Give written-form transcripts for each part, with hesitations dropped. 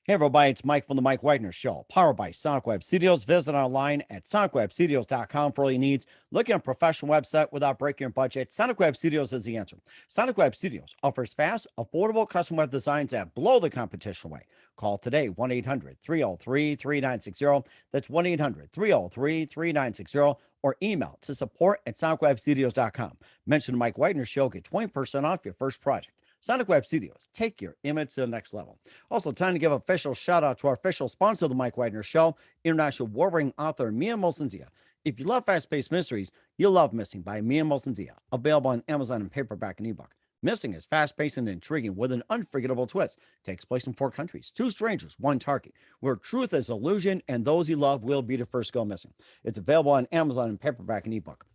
Hey everybody, it's Mike from the Mike Wagner Show, powered by Sonic Web Studios. Visit online at sonicwebstudios.com for all your needs. Looking at a professional website without breaking your budget, Sonic Web Studios is the answer. Sonic Web Studios offers fast, affordable custom web designs that blow the competition away. Call today, 1-800-303-3960. That's 1-800-303-3960. Or email to support@sonicwebstudios.com. Mention the Mike Wagner Show, get 20% off your first project. Sonic Web Studios, take your image to the next level. Also, time to give an official shout out to our official sponsor of the Mike Wagner Show, international award-winning author Mia Molson-Zia. If you love fast-paced mysteries, you'll love Missing by Mia Molson-Zia, available on Amazon in paperback and ebook. Missing is fast-paced and intriguing with an unforgettable twist. Takes place in 4 countries, 2 strangers, 1 target, where truth is illusion and those you love will be the first go missing. It's available on Amazon in paperback and ebook.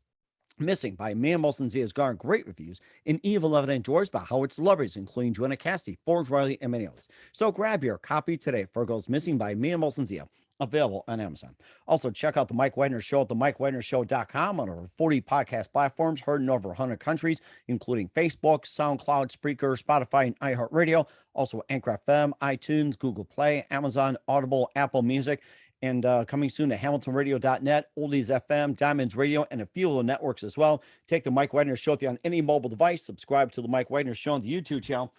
Missing by Mia Molson-Zia has garnered great reviews and even loved and endorsed by Howard celebrities, including Joanna Cassidy, Forbes Riley, and many others. So grab your copy today for Goes Missing by Mia Molson-Zia, available on Amazon. Also, check out the Mike Wagner Show at themikewagnershow.com on over 40 podcast platforms, heard in over 100 countries, including Facebook, SoundCloud, Spreaker, Spotify, and iHeartRadio. Also, Anchor FM, iTunes, Google Play, Amazon, Audible, Apple Music, and coming soon to hamiltonradio.net, Oldies FM, Diamonds Radio, and a few of the networks as well. Take the Mike Wagner Show with you on any mobile device. Subscribe to the Mike Wagner Show on the YouTube channel.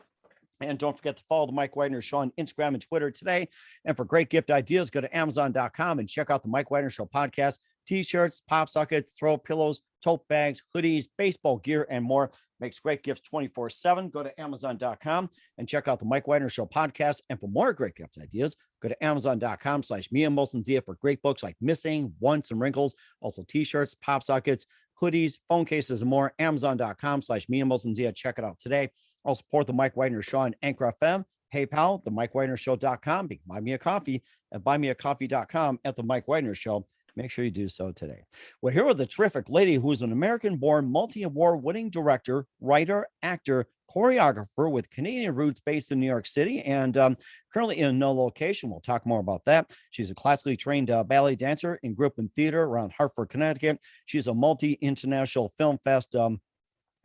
And don't forget to follow the Mike Wagner Show on Instagram and Twitter today. And for great gift ideas, go to Amazon.com and check out the Mike Wagner Show podcast. T-shirts, pop sockets, throw pillows, tote bags, hoodies, baseball gear, and more. Makes great gifts 24/7. Go to Amazon.com and check out the Mike Wagner Show podcast. And for more great gift ideas, go to Amazon.com/Mia Molson-Zia for great books like Missing, Once, and Wrinkles. Also T-shirts, pop sockets, hoodies, phone cases, and more. Amazon.com/Mia Molson-Zia. Check it out today. I'll support the Mike Wagner Show on Anchor FM, PayPal, themikewagnershow.com. You can buy me a coffee at buymeacoffee.com at the Mike Wagner Show. Make sure you do so today. We're here with a terrific lady who is an American-born, multi-award-winning director, writer, actor, choreographer with Canadian roots based in New York City and currently in no location. We'll talk more about that. She's a classically trained ballet dancer and grew up in theater around Hartford, Connecticut. She's a multi-international film fest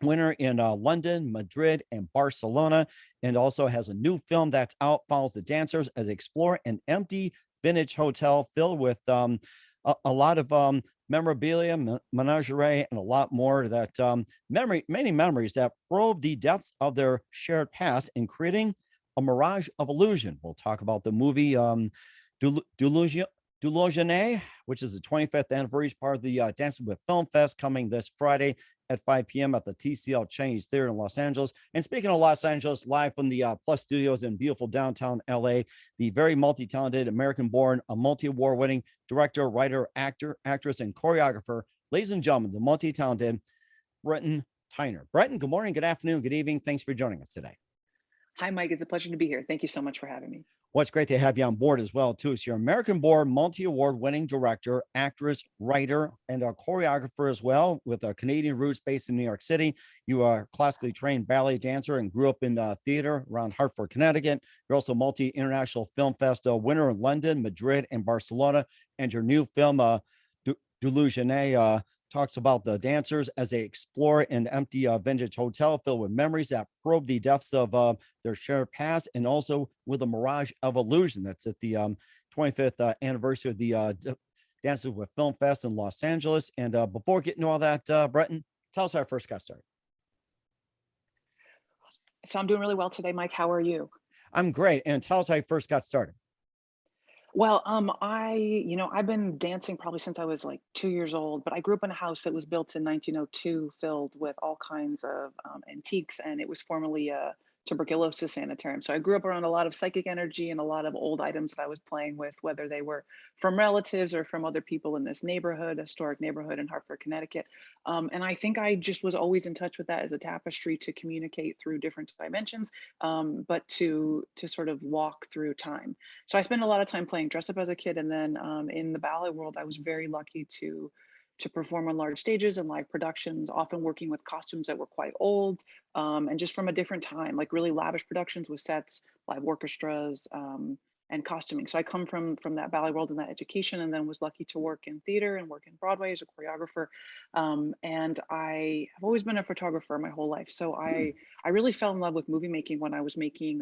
winner in London, Madrid, and Barcelona, and also has a new film that's out, follows the dancers as they explore an empty vintage hotel filled with a lot of memorabilia, menagerie, and a lot more that many memories that probe the depths of their shared past in creating a mirage of illusion. We'll talk about the movie Delusionne, which is the 25th anniversary part of the Dancing with Film Fest coming this Friday at 5 p.m. at the TCL Chinese Theater in Los Angeles. And speaking of Los Angeles, live from the Plus Studios in beautiful downtown LA, the very multi-talented American-born, a multi-award-winning director, writer, actor, actress, and choreographer, ladies and gentlemen, the multi-talented Breton Tyner. Breton, good morning, good afternoon, good evening. Thanks for joining us today. Hi, Mike. It's a pleasure to be here. Thank you so much for having me. Well, it's great to have you on board as well, too. So you're American-born, multi-award-winning director, actress, writer, and a choreographer as well, with a Canadian roots based in New York City. You are a classically trained ballet dancer and grew up in theater around Hartford, Connecticut. You're also multi-international film fest winner in London, Madrid, and Barcelona. And your new film, Delusionne, talks about the dancers as they explore an empty vintage hotel filled with memories that probe the depths of their shared past, and also with a mirage of illusion. That's at the 25th anniversary of the Dances with Film Fest in Los Angeles. And before getting to all that, Breton, tell us how I first got started. So I'm doing really well today, Mike. How are you? I'm great. And tell us how you first got started. Well, I've been dancing probably since I was like 2 years old, but I grew up in a house that was built in 1902, filled with all kinds of antiques, and it was formerly a tuberculosis sanitarium. So I grew up around a lot of psychic energy and a lot of old items that I was playing with, whether they were from relatives or from other people in this neighborhood, historic neighborhood in Hartford, Connecticut. And I think I just was always in touch with that as a tapestry to communicate through different dimensions, but to sort of walk through time. So I spent a lot of time playing dress up as a kid, and then in the ballet world, I was very lucky to perform on large stages and live productions, often working with costumes that were quite old, and just from a different time, like really lavish productions with sets, live orchestras, and costuming. So I come from that ballet world and that education, and then was lucky to work in theater and work in Broadway as a choreographer. And I have always been a photographer my whole life. So I really fell in love with movie making when I was making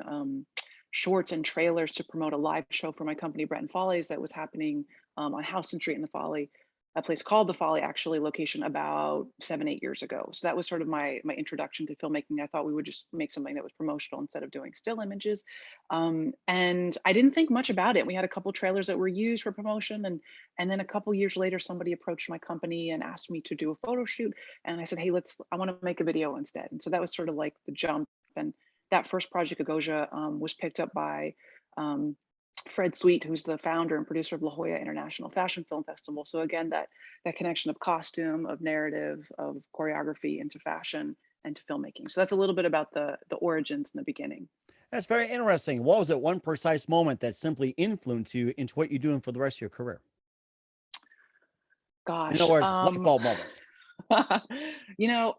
shorts and trailers to promote a live show for my company, Breton Follies, that was happening on Houston Street in the Folly, a place called the Folly, actually, location, about 7, 8 years ago. So that was sort of my introduction to filmmaking. I thought we would just make something that was promotional instead of doing still images. And I didn't think much about it. We had a couple trailers that were used for promotion, and then a couple years later, somebody approached my company and asked me to do a photo shoot. And I said, hey, I want to make a video instead. And so that was sort of like the jump. And that first project, Agosia, was picked up by Fred Sweet, who's the founder and producer of La Jolla International Fashion Film Festival. So again, that connection of costume, of narrative, of choreography into fashion and to filmmaking. So that's a little bit about the origins in the beginning. That's very interesting. What was it, one precise moment that simply influenced you into what you're doing for the rest of your career? Gosh, In other words, light bulb moment. you know,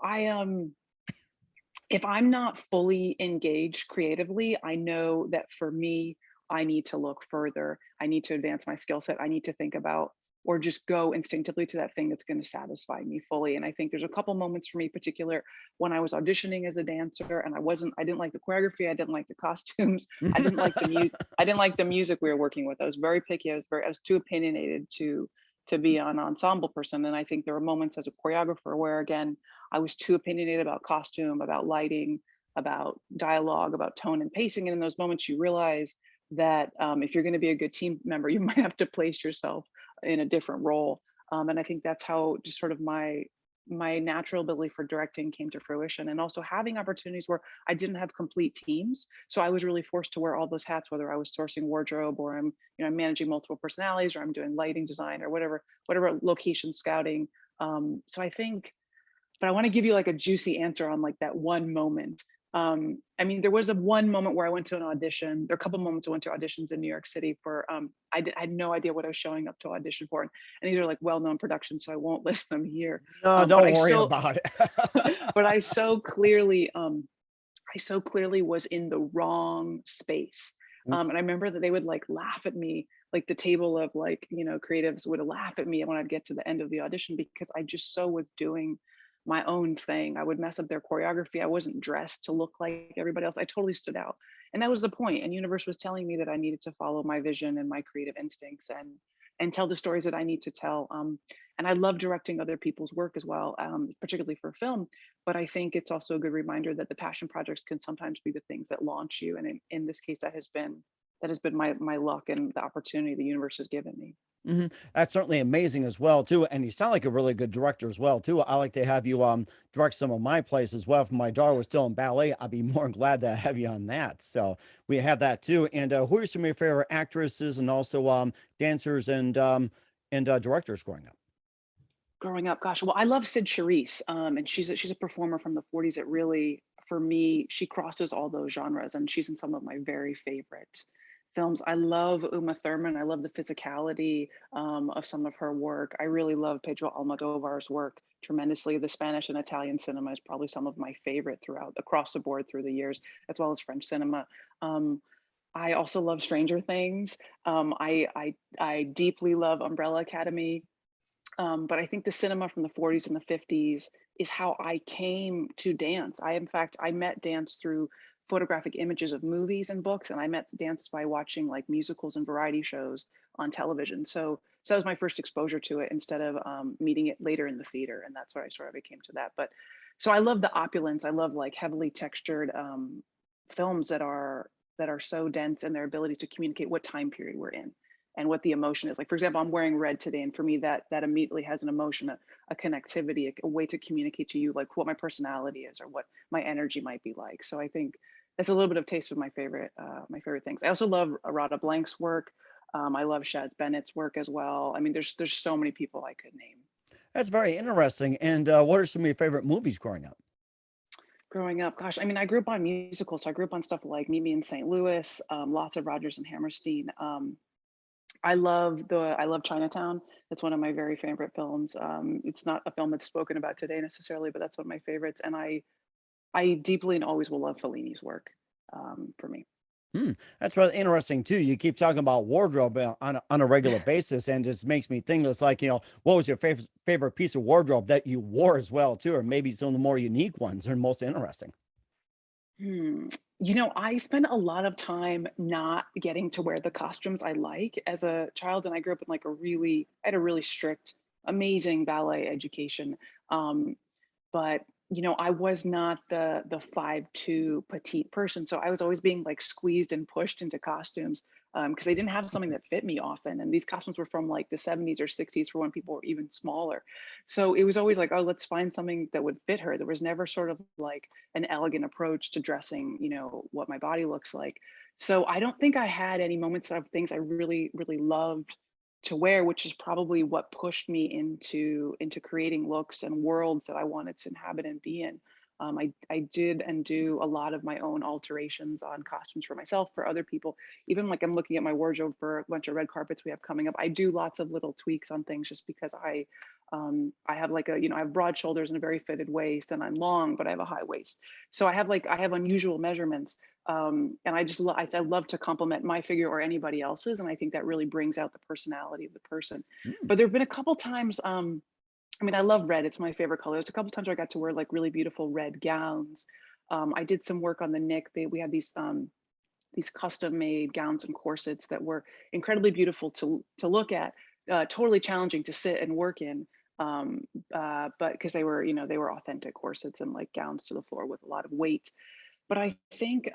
if I'm not fully engaged creatively, I know that for me, I need to look further. I need to advance my skill set. I need to think about, or just go instinctively to that thing that's going to satisfy me fully. And I think there's a couple moments for me, particular when I was auditioning as a dancer, and I didn't like the choreography. I didn't like the costumes. I didn't like the music. I didn't like the music we were working with. I was very picky. I was too opinionated to be an ensemble person. And I think there were moments as a choreographer where, again, I was too opinionated about costume, about lighting, about dialogue, about tone and pacing. And in those moments, you realize that if you're going to be a good team member, you might have to place yourself in a different role. And I think that's how just sort of my natural ability for directing came to fruition, and also having opportunities where I didn't have complete teams. So I was really forced to wear all those hats, whether I was sourcing wardrobe, or I'm managing multiple personalities, or I'm doing lighting design, or whatever location scouting. So I think, but I want to give you like a juicy answer on like that one moment. I mean, there was one moment where I went to an audition. There are a couple moments I went to auditions in New York City for, I had no idea what I was showing up to audition for. And these are like well-known productions, so I won't list them here. No, don't worry about it. But I so clearly was in the wrong space. And I remember that they would like laugh at me, like the table of like, creatives would laugh at me when I'd get to the end of the audition, because I just so was doing my own thing. I would mess up their choreography. I wasn't dressed to look like everybody else. I totally stood out. And that was the point. And universe was telling me that I needed to follow my vision and my creative instincts and tell the stories that I need to tell. And I love directing other people's work as well, particularly for film. But I think it's also a good reminder that the passion projects can sometimes be the things that launch you. And in this case, that has been my luck and the opportunity the universe has given me. That's certainly amazing as well too, and you sound like a really good director as well too. I like to have you direct some of my plays as well. If my daughter was still in ballet, I'd be more glad to have you on that. So we have that too. And who are some of your favorite actresses and also dancers and directors growing up? Growing up, gosh, well, I love Sid Charisse, and she's a performer from the 40s that really, for me, she crosses all those genres, and she's in some of my very favorite films. I love Uma Thurman. I love the physicality of some of her work. I really love Pedro Almodovar's work tremendously. The Spanish and Italian cinema is probably some of my favorite across the board through the years, as well as French cinema. I also love Stranger Things. I deeply love Umbrella Academy. But I think the cinema from the 40s and the 50s is how I came to dance. I met dance through photographic images of movies and books, and I met dance by watching like musicals and variety shows on television. So that was my first exposure to it, instead of meeting it later in the theater, and that's where I sort of became to that. But so I love the opulence. I love like heavily textured films that are so dense in their ability to communicate what time period we're in and what the emotion is. Like, for example, I'm wearing red today, and for me that immediately has an emotion, a connectivity, a way to communicate to you like what my personality is or what my energy might be like. So I think that's a little bit of taste of my favorite things. I also love Rada Blank's work. I love Shaz Bennett's work as well. I mean, there's so many people I could name. That's very interesting. And what are some of your favorite movies growing up? Growing up, gosh, I mean, I grew up on musicals. So I grew up on stuff like Meet Me in St. Louis, lots of Rodgers and Hammerstein. I love Chinatown. That's one of my very favorite films. It's not a film that's spoken about today necessarily, but that's one of my favorites. And I deeply and always will love Fellini's work for me. That's really interesting too. You keep talking about wardrobe on a regular basis, and just makes me think. It's like, what was your favorite piece of wardrobe that you wore as well too, or maybe some of the more unique ones or most interesting? You know, I spent a lot of time not getting to wear the costumes I like as a child, and I grew up in like I had a really strict, amazing ballet education. Um, but you know, I was not the 5'2" petite person, so I was always being like squeezed and pushed into costumes because they didn't have something that fit me often, and these costumes were from like the 70s or 60s for when people were even smaller. So it was always like, oh, let's find something that would fit her. There was never sort of like an elegant approach to dressing, you know, what my body looks like. So I don't think I had any moments of things I really, really loved to wear, which is probably what pushed me into creating looks and worlds that I wanted to inhabit and be in. I did and do a lot of my own alterations on costumes for myself, for other people. Even like I'm looking at my wardrobe for a bunch of red carpets we have coming up. I do lots of little tweaks on things just because I have like I have broad shoulders and a very fitted waist, and I'm long, but I have a high waist. So I have unusual measurements, and I love to compliment my figure or anybody else's, and I think that really brings out the personality of the person. Mm. But there have been a couple times, I mean, I love red, it's my favorite color. There's a couple times where I got to wear like really beautiful red gowns. I did some work on the Nick. We had these custom made gowns and corsets that were incredibly beautiful to look at, totally challenging to sit and work in. But because they were, they were authentic corsets and like gowns to the floor with a lot of weight. But I think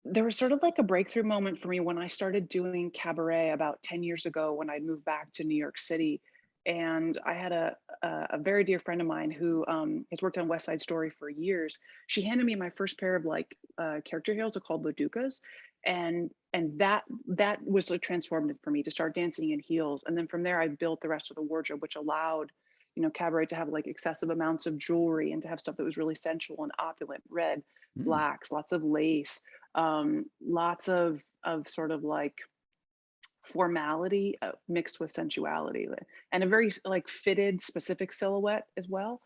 there was sort of like a breakthrough moment for me when I started doing cabaret about 10 years ago when I moved back to New York City. And I had a very dear friend of mine who has worked on West Side Story for years. She handed me my first pair of like character heels. They're called Laducas. And that was like transformative for me to start dancing in heels. And then from there, I built the rest of the wardrobe, which allowed, cabaret to have like excessive amounts of jewelry and to have stuff that was really sensual and opulent, red, Mm. blacks, lots of lace, lots of sort of like formality mixed with sensuality, and a very like fitted specific silhouette as well,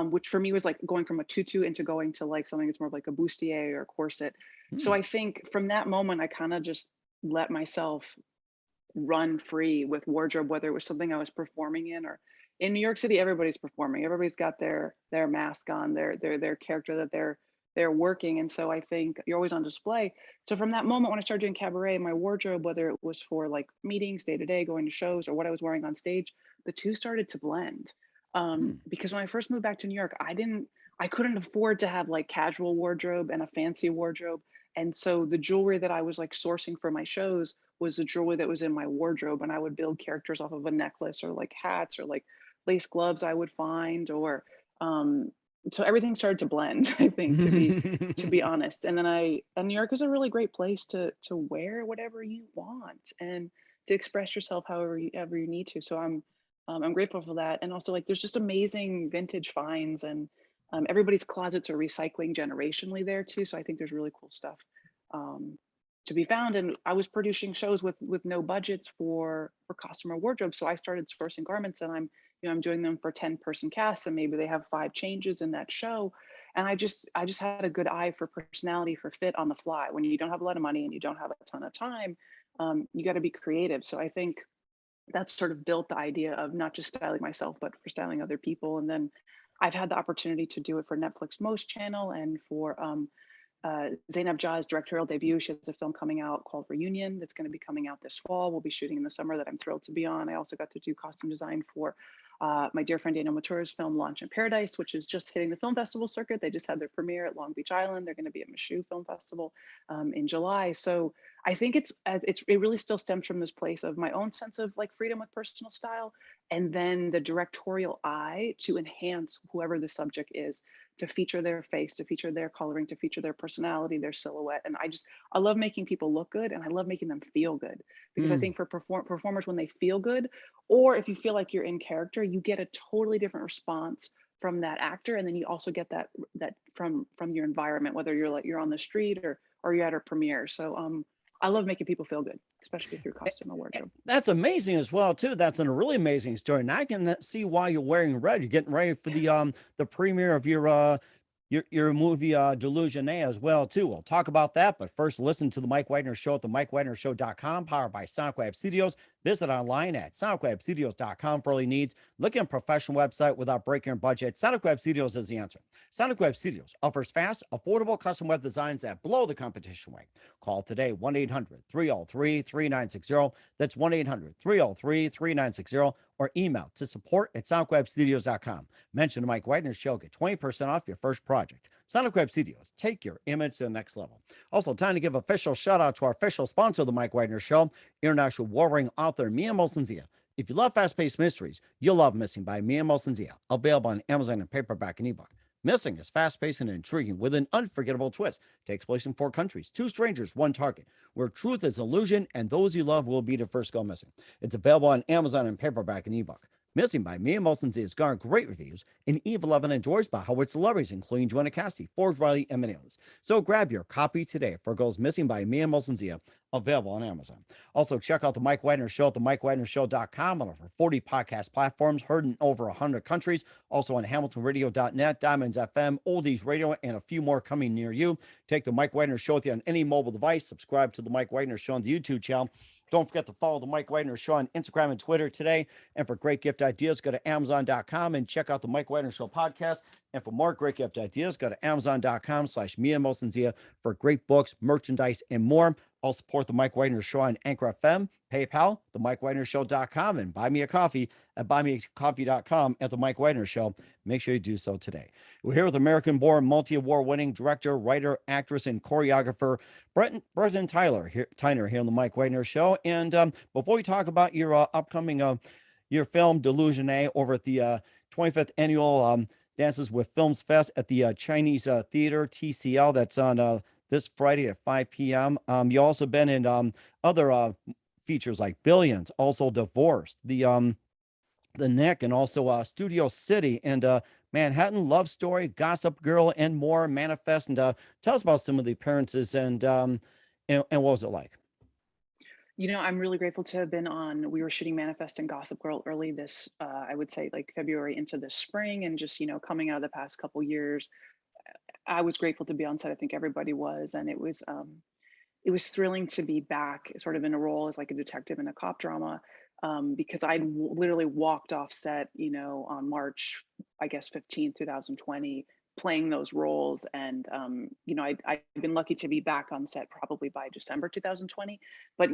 which for me was like going from a tutu into going to like something that's more like a bustier or corset. So Mm. I think from that moment I kind of just let myself run free with wardrobe, whether it was something I was performing in or in New York City. Everybody's performing, everybody's got their mask on, their character that they're working. And so I think you're always on display. So from that moment when I started doing cabaret, my wardrobe, whether it was for like meetings day to day, going to shows, or what I was wearing on stage, the two started to blend. Mm. Because when I first moved back to New York, I couldn't afford to have like casual wardrobe and a fancy wardrobe. And so the jewelry that I was like sourcing for my shows was the jewelry that was in my wardrobe. And I would build characters off of a necklace or like hats or like lace gloves I would find, or um, so everything started to blend, I think, to be honest. And New York is a really great place to wear whatever you want and to express yourself however ever you need to. So I'm grateful for that. And also like there's just amazing vintage finds, and everybody's closets are recycling generationally there too. So I think there's really cool stuff um, to be found. And I was producing shows with no budgets for costume or wardrobe. So I started sourcing garments, and I'm doing them for 10-person casts, and maybe they have 5 changes in that show. And I just had a good eye for personality, for fit on the fly. When you don't have a lot of money and you don't have a ton of time, you got to be creative. So I think that's sort of built the idea of not just styling myself, but for styling other people. And then I've had the opportunity to do it for Netflix Most Channel and for Zainab Jah's directorial debut. She has a film coming out called Reunion that's going to be coming out this fall. We'll be shooting in the summer, that I'm thrilled to be on. I also got to do costume design for my dear friend Daniel Matura's film Launch in Paradise, which is just hitting the film festival circuit. They just had their premiere at Long Beach Island. They're going to be at Michoud Film Festival in July. So I think it really still stems from this place of my own sense of like freedom with personal style, and then the directorial eye to enhance whoever the subject is, to feature their face, to feature their coloring, to feature their personality, their silhouette. And I love making people look good, and I love making them feel good, because I Mm. think for performers, when they feel good, or if you feel like you're in character, you get a totally different response from that actor. And then you also get that from your environment, whether you're on the street or you're at a premiere. So I love making people feel good, especially through costume or wardrobe. That's amazing as well too. That's a really amazing story, and I can see why you're wearing red. You're getting ready for the premiere of your movie Delusion A as well too. We'll talk about that, but first listen to the Mike Wagner Show at the MikeWagnerShow.com, powered by Sonic Web Studios. Visit online at sonicwebstudios.com for all your needs. Look at a professional website without breaking your budget. Sonic Web Studios is the answer. Sonic Web Studios offers fast, affordable custom web designs that blow the competition away. Call today 1 800 303 3960. That's 1 800 303 3960. Or email to support at sonicwebstudios.com. Mention the Mike Wagner Show. Get 20% off your first project. Sonic Web Studios. Take your image to the next level. Also, time to give official shout out to our official sponsor of the Mike Wagner Show, international warring author Mia Molson-Zia. If you love fast-paced mysteries, you'll love Missing by Mia Molson-Zia, available on Amazon in paperback and ebook. Missing is fast-paced and intriguing with an unforgettable twist. Takes place in 4 countries, 2 strangers, 1 target, where truth is illusion and those you love will be the first go missing. It's available on Amazon in paperback and ebook. Missing by Mia Molson-Zia has garnered great reviews and even loved and enjoyed by Hollywood celebrities, including Joanna Cassidy, Forbes Riley, and many others. So grab your copy today for Goes Missing by Mia Molson-Zia, available on Amazon. Also, check out the Mike Wagner Show at themikewagnershow.com on over 40 podcast platforms, heard in over 100 countries. Also on hamiltonradio.net, Diamonds FM, Oldies Radio, and a few more coming near you. Take the Mike Wagner Show with you on any mobile device. Subscribe to the Mike Wagner Show on the YouTube channel. Don't forget to follow the Mike Wagner Show on Instagram and Twitter today. And for great gift ideas, go to Amazon.com and check out the Mike Wagner Show podcast. And for more great gift ideas, go to Amazon.com/Mia Molson-Zia for great books, merchandise, and more. I'll support the Mike Wagner Show on Anchor FM, PayPal, themikewagnershow.com, and buy me a coffee at buymeacoffee.com at the Mike Wagner Show. Make sure you do so today. We're here with American-born, multi-award-winning director, writer, actress, and choreographer Breton Tyner here on the Mike Wagner Show. And before we talk about your upcoming your film Delusionne over at the 25th annual Dances with Films Fest at the Chinese Theater TCL, that's on this Friday at 5 p.m. You also been in other features like Billions, also Divorced, the Nick, and also Studio City, and Manhattan Love Story, Gossip Girl, and more. Manifest, and tell us about some of the appearances and what was it like? You know, I'm really grateful to have been on. We were shooting Manifest and Gossip Girl early this, I would say, like February into the spring, and just coming out of the past couple years, I was grateful to be on set. I think everybody was, and it was thrilling to be back, sort of in a role as like a detective in a cop drama, because I'd literally walked off set, on March, I guess 15th, 2020, playing those roles, and I've been lucky to be back on set probably by December 2020. But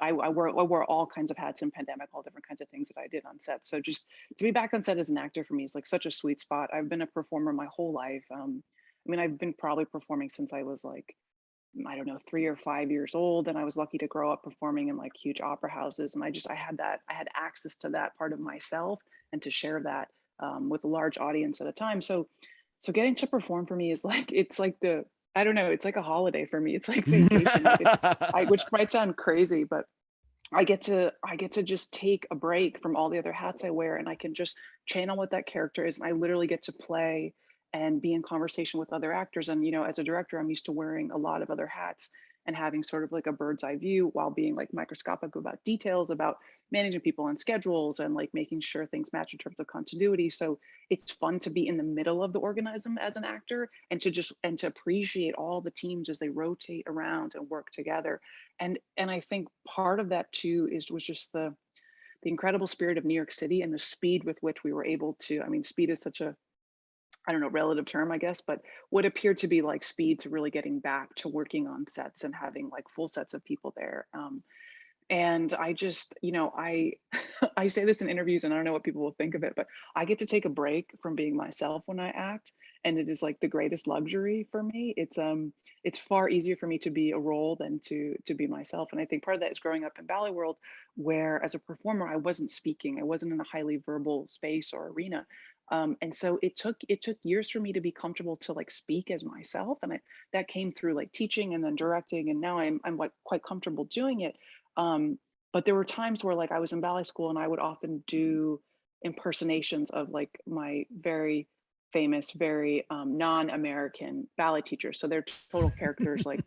I wore all kinds of hats in pandemic, all different kinds of things that I did on set. So just to be back on set as an actor for me is like such a sweet spot. I've been a performer my whole life. I've been probably performing since I was like, I don't know, 3 or 5 years old, and I was lucky to grow up performing in like huge opera houses, and I had access to that part of myself and to share that with a large audience at a time. So getting to perform for me is like, it's like I don't know, it's like a holiday for me. It's like vacation, which might sound crazy, but I get to just take a break from all the other hats I wear, and I can just channel what that character is. And I literally get to play and be in conversation with other actors. And, as a director, I'm used to wearing a lot of other hats and having sort of like a bird's eye view while being like microscopic about details, about managing people on schedules and like making sure things match in terms of continuity. So it's fun to be in the middle of the organism as an actor, and to appreciate all the teams as they rotate around and work together. And I think part of that too was just the incredible spirit of New York City and the speed with which we were able to, speed is such a, I don't know, relative term, I guess, but what appeared to be like speed to really getting back to working on sets and having like full sets of people there. And I just, I I say this in interviews, and I don't know what people will think of it, but I get to take a break from being myself when I act, and it is like the greatest luxury for me. It's far easier for me to be a role than to be myself. And I think part of that is growing up in ballet world, where as a performer I wasn't speaking, I wasn't in a highly verbal space or arena. And so it took years for me to be comfortable to like speak as myself, and that came through like teaching and then directing, and now I'm like quite comfortable doing it. But there were times where like I was in ballet school, and I would often do impersonations of like my very famous, very non-American ballet teachers. So they're total characters like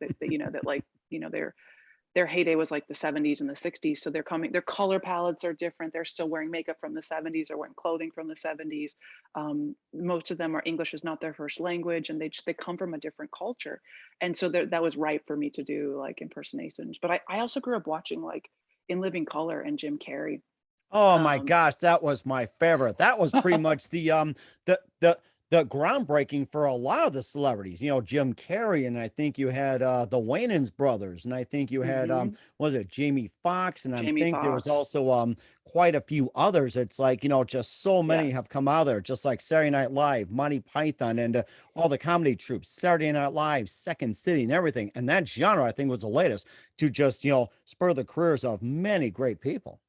their heyday was like the 70s and the 60s. So their color palettes are different. They're still wearing makeup from the 70s or wearing clothing from the 70s. Most of them are English is not their first language, and they come from a different culture. And so that was right for me to do like impersonations. But I also grew up watching like In Living Color and Jim Carrey. Oh my Um, gosh, that was my favorite. That was pretty much the the the groundbreaking for a lot of the celebrities. You know, Jim Carrey, and I think you had the Wayans brothers, and I think you had mhm, was it Jamie Foxx, and I Jamie think there was Foxx. also quite a few others. It's like, you know, just so Yeah. many have come out of there, just like Saturday Night Live, Monty Python, and all the comedy troops, Saturday Night Live, Second City, and everything. And that genre, I think, was the latest to just, you know, spur the careers of many great people.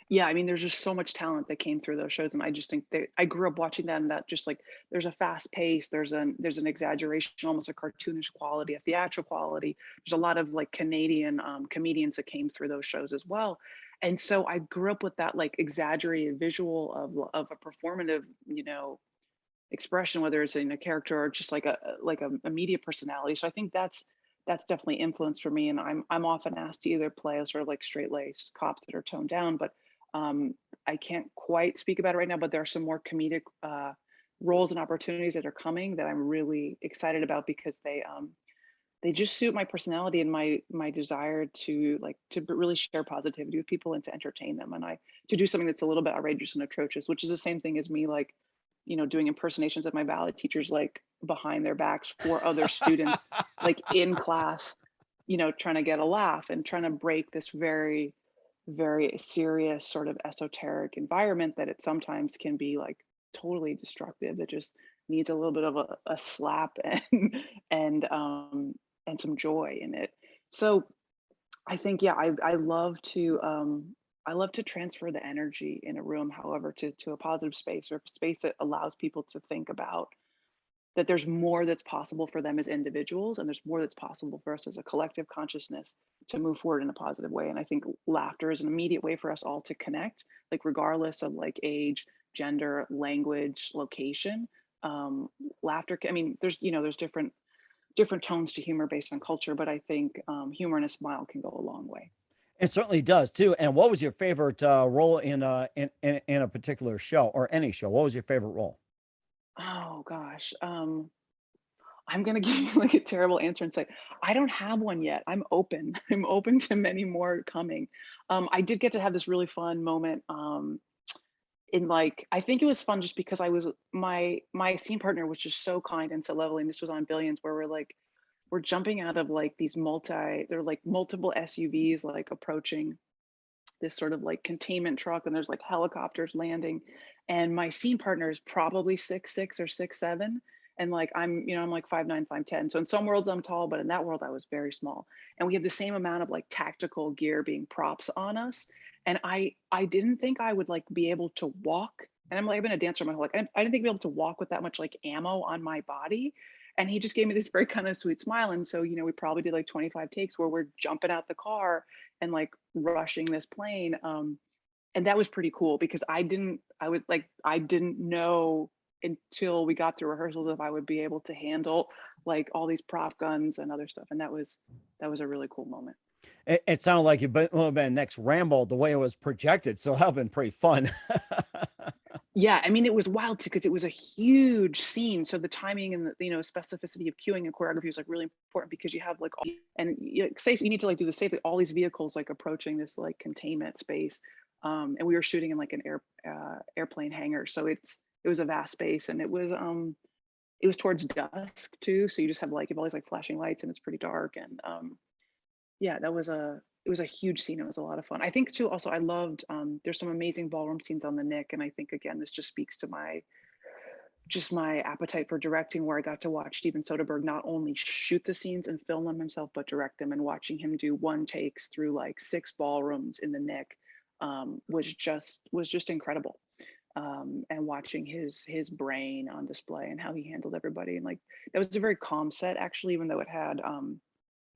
Yeah, I mean, there's just so much talent that came through those shows, and I just think that I grew up watching that, and that just like there's a fast pace, there's an exaggeration, almost a cartoonish quality, a theatrical quality. There's a lot of like Canadian comedians that came through those shows as well, and so I grew up with that like exaggerated visual of a performative, expression, whether it's in a character or just like a media personality. So I think that's definitely influenced for me. And I'm often asked to either play a sort of like straight laced cops that are toned down, but um, I can't quite speak about it right now. But there are some more comedic roles and opportunities that are coming that I'm really excited about because they just suit my personality and my desire to like to really share positivity with people and to entertain them, and I to do something that's a little bit outrageous and atrocious, which is the same thing as me like doing impersonations of my ballet teachers like behind their backs for other students like in class, trying to get a laugh and trying to break this very very serious sort of esoteric environment that it sometimes can be like totally destructive. It just needs a little bit of a slap and um and some joy in it. So I think, yeah, I love to transfer the energy in a room, however, to a positive space or a space that allows people to think about that there's more that's possible for them as individuals, and there's more that's possible for us as a collective consciousness to move forward in a positive way. And I think laughter is an immediate way for us all to connect, like regardless of like age, gender, language, location. Um, Laughter. I mean, there's different tones to humor based on culture, but I think humor and a smile can go a long way. It certainly does too. And what was your favorite role in a particular show or any show? What was your favorite role? Oh gosh, I'm gonna give you like a terrible answer and say I don't have one yet. I'm open. I'm open to many more coming. I did get to have this really fun moment. In like, I think it was fun just because I was my scene partner was just so kind and so lovely. And this was on Billions, where we're jumping out of like these they're like multiple SUVs like approaching this sort of like containment truck, and there's like helicopters landing, and my scene partner is probably 6'6" or 6'7", and like I'm like 5'9", 5'10". So in some worlds I'm tall, but in that world I was very small, and we have the same amount of like tactical gear being props on us, and I didn't think I would like be able to walk, and I'm like, I've been a dancer my whole life. I didn't think I'd be able to walk with that much like ammo on my body. And he just gave me this very kind of sweet smile. And so, we probably did like 25 takes where we're jumping out the car and like rushing this plane. And that was pretty cool because I didn't know until we got through rehearsals if I would be able to handle like all these prop guns and other stuff. And that was a really cool moment. It sounded like it would have been next Rambo the way it was projected. So that'd been pretty fun. Yeah, I mean, it was wild too because it was a huge scene. So the timing and the specificity of cueing and choreography was like really important because you have like and safe. You need to like do the safety. All these vehicles like approaching this like containment space, and we were shooting in like an airplane hangar. So it was a vast space, and it was towards dusk too. So you just have like you have all these like flashing lights, and it's pretty dark. And yeah, it was a huge scene. It was a lot of fun. I think too, also I loved there's some amazing ballroom scenes on the Nick. And I think again, this just speaks to my appetite for directing, where I got to watch Steven Soderbergh not only shoot the scenes and film them himself, but direct them, and watching him do one takes through like 6 ballrooms in the Nick was just incredible. And watching his brain on display and how he handled everybody. And like that was a very calm set actually, even though it had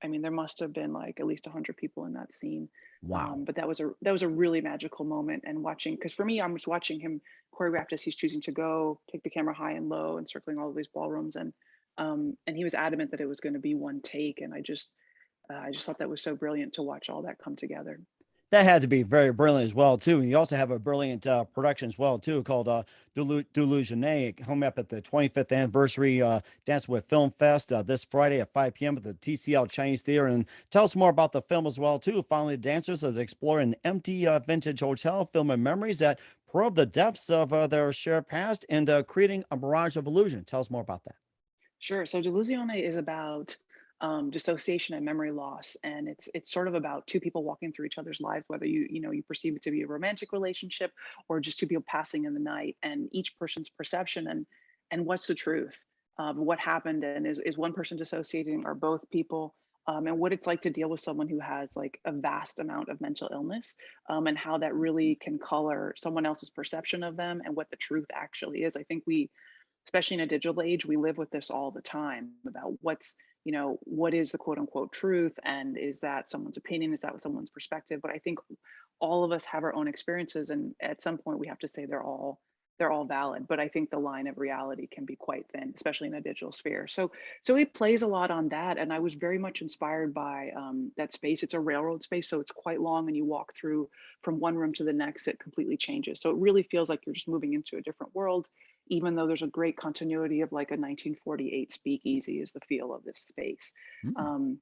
I mean, there must have been like at least 100 people in that scene. Wow. But that was a really magical moment. And watching, because for me, I'm just watching him choreographed as he's choosing to go, take the camera high and low, and circling all of these ballrooms. And he was adamant that it was going to be one take. And I just thought that was so brilliant to watch all that come together. That had to be very brilliant as well too. And you also have a brilliant production as well too, called Delusionne, coming up at the 25th anniversary Dance with Film Fest this Friday at 5 p.m. at the TCL Chinese Theater. And tell us more about the film as well too. Finally, the dancers as they explore an empty vintage hotel, filming memories that probe the depths of their shared past and creating a mirage of illusion. Tell us more about that. Sure. So Delusione is about dissociation and memory loss, and it's sort of about two people walking through each other's lives, whether you perceive it to be a romantic relationship or just two people passing in the night, and each person's perception and what's the truth of what happened, and is one person dissociating or both people, and what it's like to deal with someone who has like a vast amount of mental illness, and how that really can color someone else's perception of them and what the truth actually is. I think we, especially in a digital age, we live with this all the time about what is the quote unquote truth, and is that someone's opinion, is that someone's perspective. But I think all of us have our own experiences, and at some point we have to say they're all valid. But I think the line of reality can be quite thin, especially in a digital sphere. So it plays a lot on that, and I was very much inspired by that space. It's a railroad space, so it's quite long, and you walk through from one room to the next, it completely changes. So it really feels like you're just moving into a different world, even though there's a great continuity of like a 1948 speakeasy is the feel of this space. Mm. Um,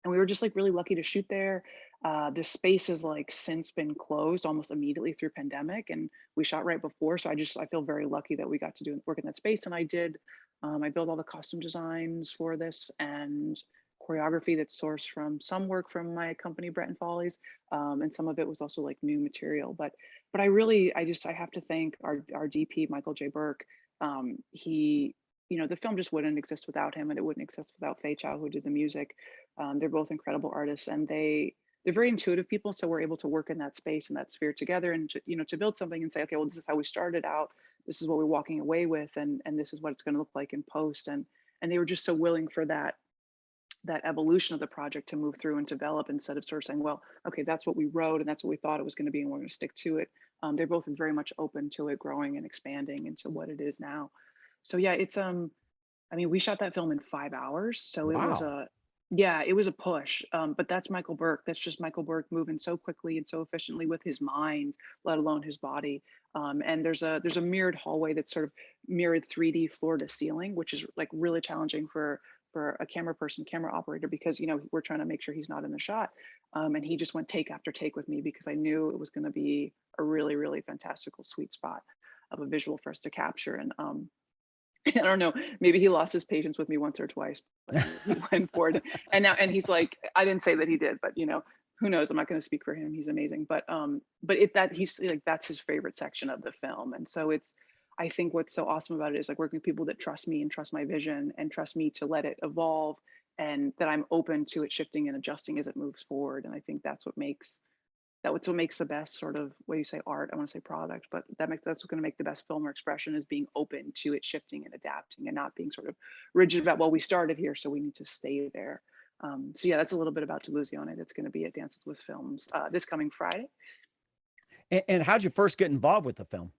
and we were just like really lucky to shoot there. This space has like since been closed almost immediately through pandemic, and we shot right before. So I feel very lucky that we got to do work in that space. And I built all the costume designs for this and choreography that's sourced from some work from my company Breton Follies, and some of it was also like new material. But I have to thank our DP Michael J. Burke. He, the film just wouldn't exist without him, and it wouldn't exist without Fei Chao, who did the music. They're both incredible artists, and they're very intuitive people. So we're able to work in that space and that sphere together, and to build something and say, okay, well, this is how we started out. This is what we're walking away with, and this is what it's going to look like in post. And they were just so willing for that evolution of the project to move through and develop, instead of sort of saying, well, okay, that's what we wrote and that's what we thought it was going to be, and we're going to stick to it. They're both very much open to it growing and expanding into what it is now. So yeah, it's I mean, we shot that film in 5 hours, so it was Wow. it was a push. But that's Michael Burke. That's just Michael Burke moving so quickly and so efficiently with his mind, let alone his body. And there's a mirrored hallway that's sort of mirrored 3D floor to ceiling, which is like really challenging for a camera operator, because we're trying to make sure he's not in the shot. And he just went take after take with me, because I knew it was going to be a really, really fantastical sweet spot of a visual for us to capture. And I don't know, maybe he lost his patience with me once or twice, but he went for it. And he's like, I didn't say that he did, but who knows? I'm not going to speak for him. He's amazing. But he's like, that's his favorite section of the film. And so I think what's so awesome about it is like working with people that trust me and trust my vision and trust me to let it evolve, and that I'm open to it shifting and adjusting as it moves forward. And I think that's what makes the best sort of, what do you say, art? I want to say product, but that's what's going to make the best film or expression, is being open to it shifting and adapting, and not being sort of rigid about, well, we started here, so we need to stay there. So yeah, that's a little bit about Delusione. That's going to be at Dances with Films this coming Friday. And how'd you first get involved with the film?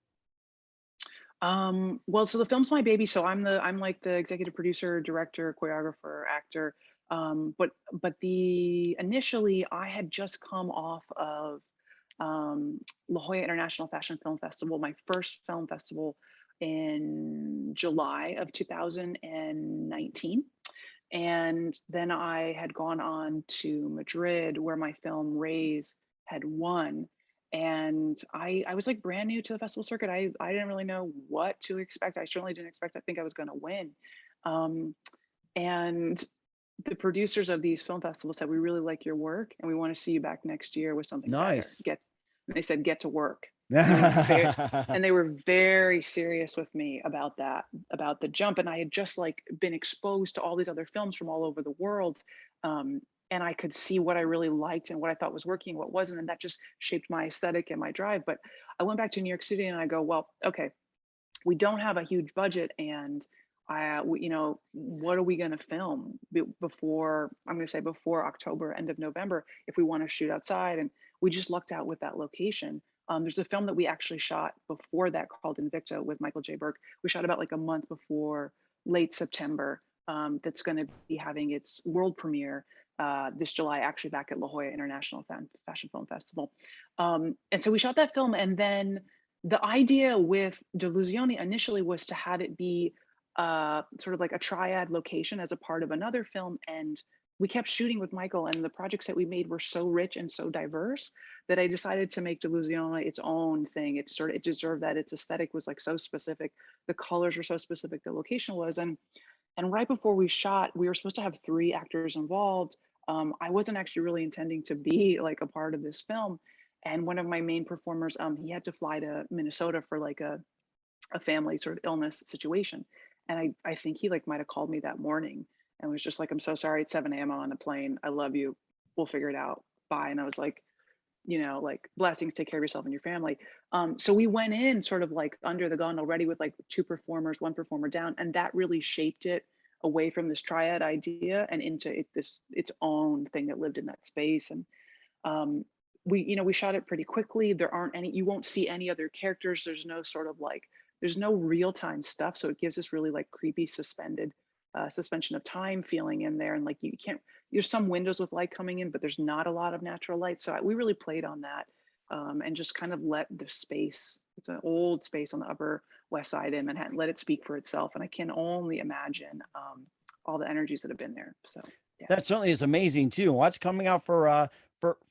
Well, so the film's my baby. So I'm like the executive producer, director, choreographer, actor. But the initially I had just come off of La Jolla International Fashion Film Festival, my first film festival in July of 2019. And then I had gone on to Madrid, where my film Raise had won. And I was like brand new to the festival circuit. I didn't really know what to expect. I certainly didn't expect, I think I was going to win. And the producers of these film festivals said, we really like your work, and we want to see you back next year with something better. Nice. And they said, get to work. And they were very serious with me about that, about the jump. And I had just like been exposed to all these other films from all over the world. And I could see what I really liked and what I thought was working, what wasn't. And that just shaped my aesthetic and my drive. But I went back to New York City and I go, well, okay, we don't have a huge budget, and what are we going to film before, I'm going to say before October, end of November, if we want to shoot outside? And we just lucked out with that location. There's a film that we actually shot before that called Invicta with Michael J. Burke. We shot about like a month before, late September, that's going to be having its world premiere. this July, actually back at La Jolla International Fashion Film Festival. And so we shot that film, and then the idea with Delusione initially was to have it be sort of like a triad location as a part of another film. And we kept shooting with Michael, and the projects that we made were so rich and so diverse that I decided to make Delusione its own thing. It deserved that. Its aesthetic was like so specific. The colors were so specific. The location was, and right before we shot, we were supposed to have 3 actors involved. I wasn't actually really intending to be like a part of this film. And one of my main performers, he had to fly to Minnesota for like a family sort of illness situation. And I think he like might've called me that morning and was just like, I'm so sorry, it's 7 a.m. on a plane. I love you. We'll figure it out. Bye. And I was like, like, blessings, take care of yourself and your family. So we went in sort of like under the gun already with like 2 performers, 1 performer down, and that really shaped it away from this triad idea and into its own thing that lived in that space. And we shot it pretty quickly. There aren't any, you won't see any other characters. There's no sort of like, there's no real-time stuff. So it gives this really like creepy suspended suspension of time feeling in there. And like, you can't, there's some windows with light coming in, but there's not a lot of natural light. So we really played on that and just kind of let the space, it's an old space on the Upper West Side in Manhattan, let it speak for itself. And I can only imagine all the energies that have been there. So yeah. That certainly is amazing too. What's coming out for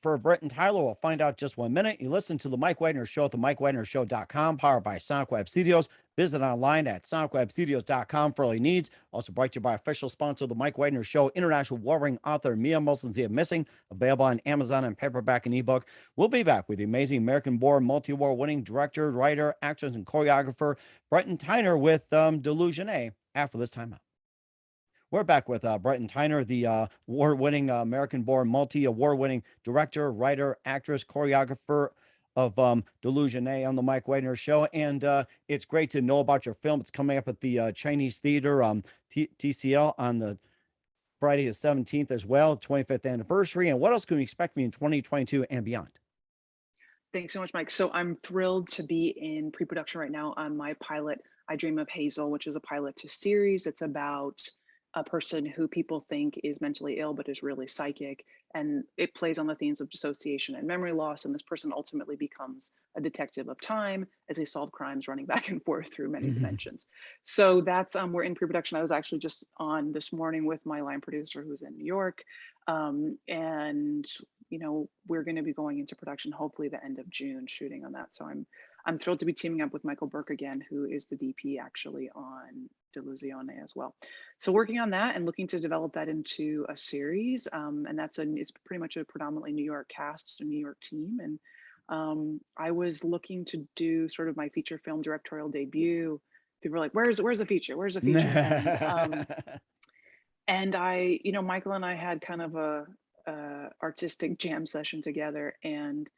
Brett and Tyler? We'll find out just 1 minute. You listen to the Mike Wagner Show at the MikeWagnerShow.com, powered by Sonic Web Studios. Visit online at SonicWebStudios.com for all your needs. Also brought to you by official sponsor of the Mike Wagner Show, international warring author Mia Molson's The Missing, available on Amazon and paperback and ebook. We'll be back with the amazing American-born, multi-award-winning director, writer, actress, and choreographer Breton Tyner with Delusione after this timeout. We're back with Breton Tyner, the award-winning American-born, multi-award-winning director, writer, actress, choreographer of Delusione on the Mike Wagner Show. And it's great to know about your film. It's coming up at the Chinese Theater, TCL, on the Friday the 17th as well, 25th anniversary. And what else can we expect in 2022 and beyond? Thanks so much, Mike. So I'm thrilled to be in pre-production right now on my pilot, I Dream of Hazel, which is a pilot to series. It's about a person who people think is mentally ill, but is really psychic. And it plays on the themes of dissociation and memory loss. And this person ultimately becomes a detective of time as they solve crimes running back and forth through many dimensions. So that's, we're in pre-production. I was actually just on this morning with my line producer who's in New York. And, we're going to be going into production, hopefully the end of June, shooting on that. So I'm thrilled to be teaming up with Michael Burke again, who is the DP actually on Delusione as well. So working on that and looking to develop that into a series. And it's pretty much a predominantly New York cast and New York team. And I was looking to do sort of my feature film directorial debut. People were like, where's the feature? Where's the feature? And I, Michael and I had kind of a artistic jam session together, and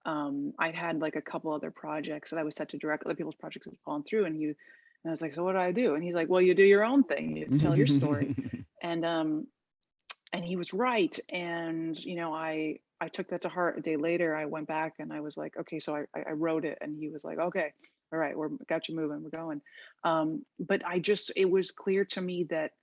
I'd had like a couple other projects that I was set to direct. Other people's projects had fallen through, and I was like, so what do I do? And he's like, well, you do your own thing, you tell your story. And he was right. And I took that to heart. A day later, I went back and I was like, okay, so I wrote it, and he was like, okay, all right, got you moving, we're going. But it was clear to me that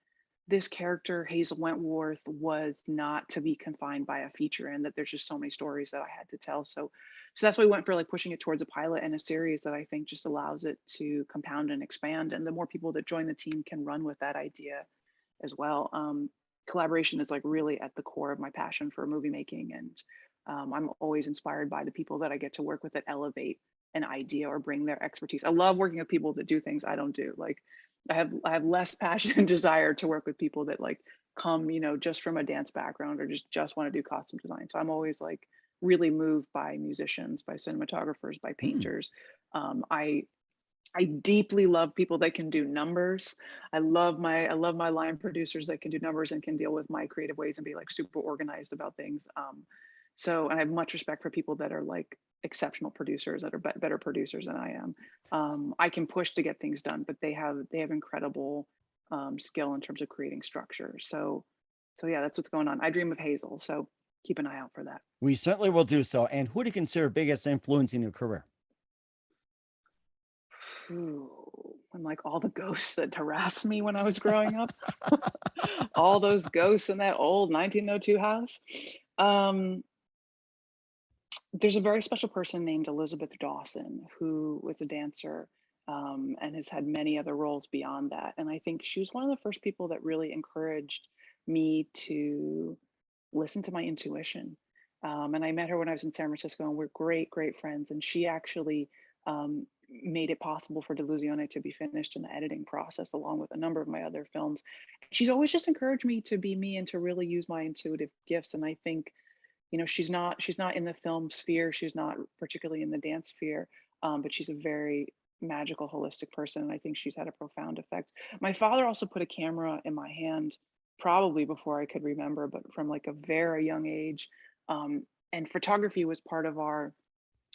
this character, Hazel Wentworth, was not to be confined by a feature, and that there's just so many stories that I had to tell. So that's why we went for like pushing it towards a pilot and a series that I think just allows it to compound and expand. And the more people that join the team can run with that idea as well. Collaboration is like really at the core of my passion for movie making. And I'm always inspired by the people that I get to work with that elevate an idea or bring their expertise. I love working with people that do things I don't do. Like I have less passion and desire to work with people that like come, just from a dance background or just want to do costume design. So I'm always like really moved by musicians, by cinematographers, by painters. I deeply love people that can do numbers. I love my line producers that can do numbers and can deal with my creative ways and be like super organized about things. So I have much respect for people that are like exceptional producers, that are better producers than I am. I can push to get things done, but they have incredible skill in terms of creating structure. So yeah, that's what's going on. I Dream of Hazel. So keep an eye out for that. We certainly will do so. And who do you consider biggest influence in your career? Ooh, and like all the ghosts that harassed me when I was growing up, all those ghosts in that old 1902 house. Um, there's a very special person named Elizabeth Dawson who was a dancer, and has had many other roles beyond that. And I think she was one of the first people that really encouraged me to listen to my intuition. And I met her when I was in San Francisco, and we're great, great friends. And she actually made it possible for Delusione to be finished in the editing process, along with a number of my other films. She's always just encouraged me to be me and to really use my intuitive gifts. And I think, you know, she's not in the film sphere, she's not particularly in the dance sphere, but she's a very magical, holistic person, and I think she's had a profound effect. My father also put a camera in my hand probably before I could remember, but from like a very young age. And photography was part of our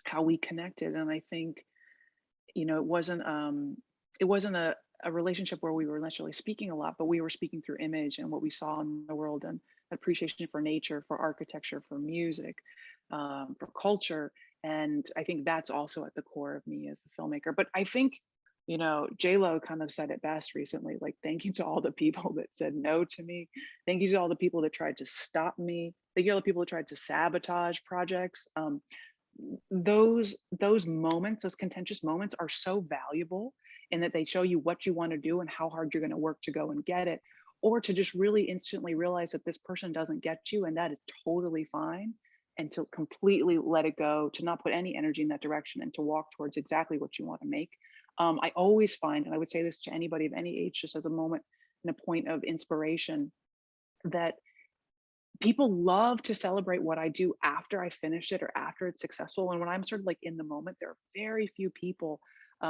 how we connected. And I think, you know, it wasn't a relationship where we were necessarily speaking a lot, but we were speaking through image and what we saw in the world, and appreciation for nature, for architecture, for music, for culture. And I think that's also at the core of me as a filmmaker. But I think, you know, J-Lo kind of said it best recently, like, thank you to all the people that said no to me. Thank you to all the people that tried to stop me. Thank you to all the people that tried to sabotage projects. Those moments, those contentious moments, are so valuable in that they show you what you want to do and how hard you're going to work to go and get it, or to just really instantly realize that this person doesn't get you, and that is totally fine, and to completely let it go, to not put any energy in that direction, and to walk towards exactly what you want to make. I always find, and I would say this to anybody of any age, just as a moment and a point of inspiration, that people love to celebrate what I do after I finish it or after it's successful. And when I'm sort of like in the moment, there are very few people,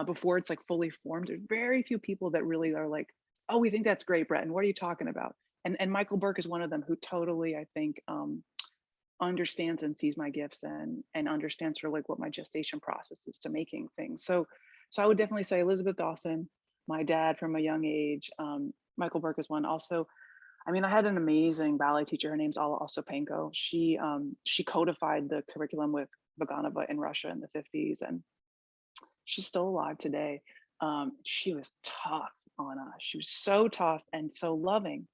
before it's like fully formed, there's very few people that really are like, oh, we think that's great, Breton. What are you talking about? And Michael Burke is one of them, who totally, I think, understands and sees my gifts, and understands sort of like what my gestation process is to making things. So I would definitely say Elizabeth Dawson, my dad from a young age. Michael Burke is one. Also, I mean, I had an amazing ballet teacher. Her name's Alla Ossipenko. She codified the curriculum with Vaganova in Russia in the 50s, and she's still alive today. She was tough on us. She was so tough and so loving,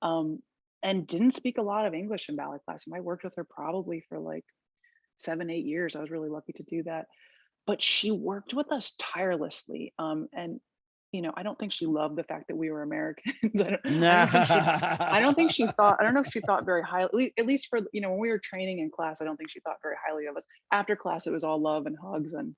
and didn't speak a lot of English in ballet class. And I worked with her probably for like 7, 8 years. I was really lucky to do that. But she worked with us tirelessly. And you know, I don't think she loved the fact that we were Americans. I don't think she thought, I don't know if she thought very highly, at least for, you know, when we were training in class, I don't think she thought very highly of us. After class, it was all love and hugs, and,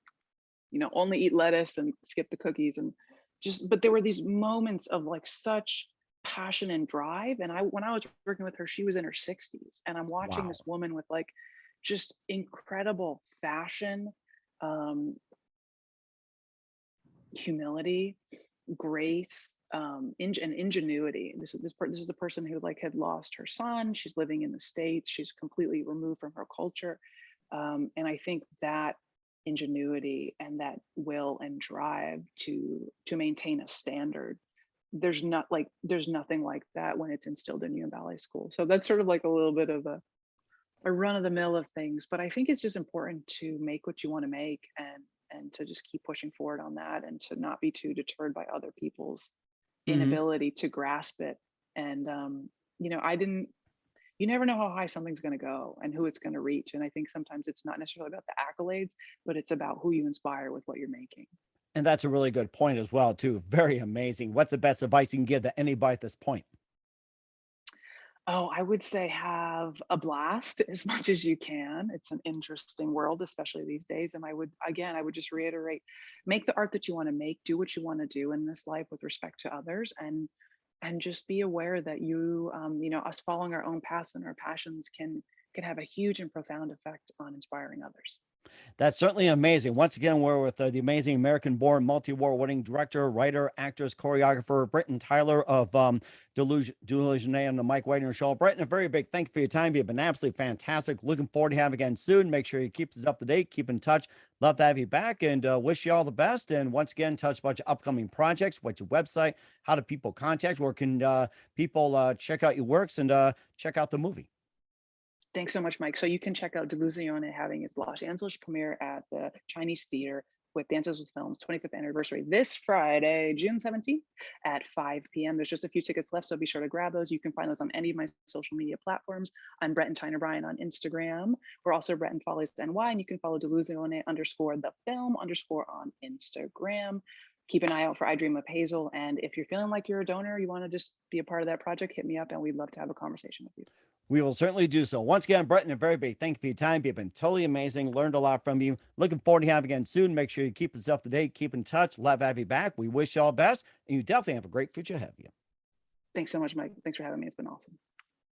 you know, only eat lettuce and skip the cookies, and just, but there were these moments of like such passion and drive. And when I was working with her, she was in her 60s, and I'm watching Wow. this woman with like just incredible fashion, um, humility, grace, and ingenuity. This is a person who like had lost her son. She's living in the States. She's completely removed from her culture, and I think that ingenuity and that will and drive to maintain a standard. There's nothing like that when it's instilled in you in ballet school. So that's sort of like a little bit of a run of the mill of things, but I think it's just important to make what you want to make, and to just keep pushing forward on that, and to not be too deterred by other people's Mhm. inability to grasp it. And you know, you never know how high something's going to go and who it's going to reach. And I think sometimes it's not necessarily about the accolades, but it's about who you inspire with what you're making. And that's a really good point as well, too. Very amazing. What's the best advice you can give to anybody at this point? Oh, I would say have a blast as much as you can. It's an interesting world, especially these days. And I would just reiterate, make the art that you want to make, do what you want to do in this life with respect to others, and just be aware that you know, us following our own paths and our passions can have a huge and profound effect on inspiring others. That's certainly amazing. Once again, we're with the amazing American-born, multi-award-winning director, writer, actress, choreographer, Breton Tyler of Delusion and the Mike Wagner Show. Breton, a very big thank you for your time. You've been absolutely fantastic. Looking forward to having you again soon. Make sure you keep us up to date, keep in touch. Love to have you back, and wish you all the best. And once again, touch about your upcoming projects, what's your website, how do people contact, where can people check out your works, and check out the movie. Thanks so much, Mike. So you can check out Delusione having its Los Angeles premiere at the Chinese Theater with Dances with Film's 25th anniversary this Friday, June 17th at 5 p.m. There's just a few tickets left, so be sure to grab those. You can find those on any of my social media platforms. I'm Breton Tyner-Bryan on Instagram. We're also Breton Follies NY, and you can follow Delusione _ the film _ on Instagram. Keep an eye out for I Dream of Hazel. And if you're feeling like you're a donor, you want to just be a part of that project, hit me up and we'd love to have a conversation with you. We will certainly do so. Once again, Breton, a very big thank you for your time. You've been totally amazing. Learned a lot from you. Looking forward to having you again soon. Make sure you keep us up to date. Keep in touch. Love to have you back. We wish you all the best. And you definitely have a great future ahead of you. Thanks so much, Mike. Thanks for having me. It's been awesome.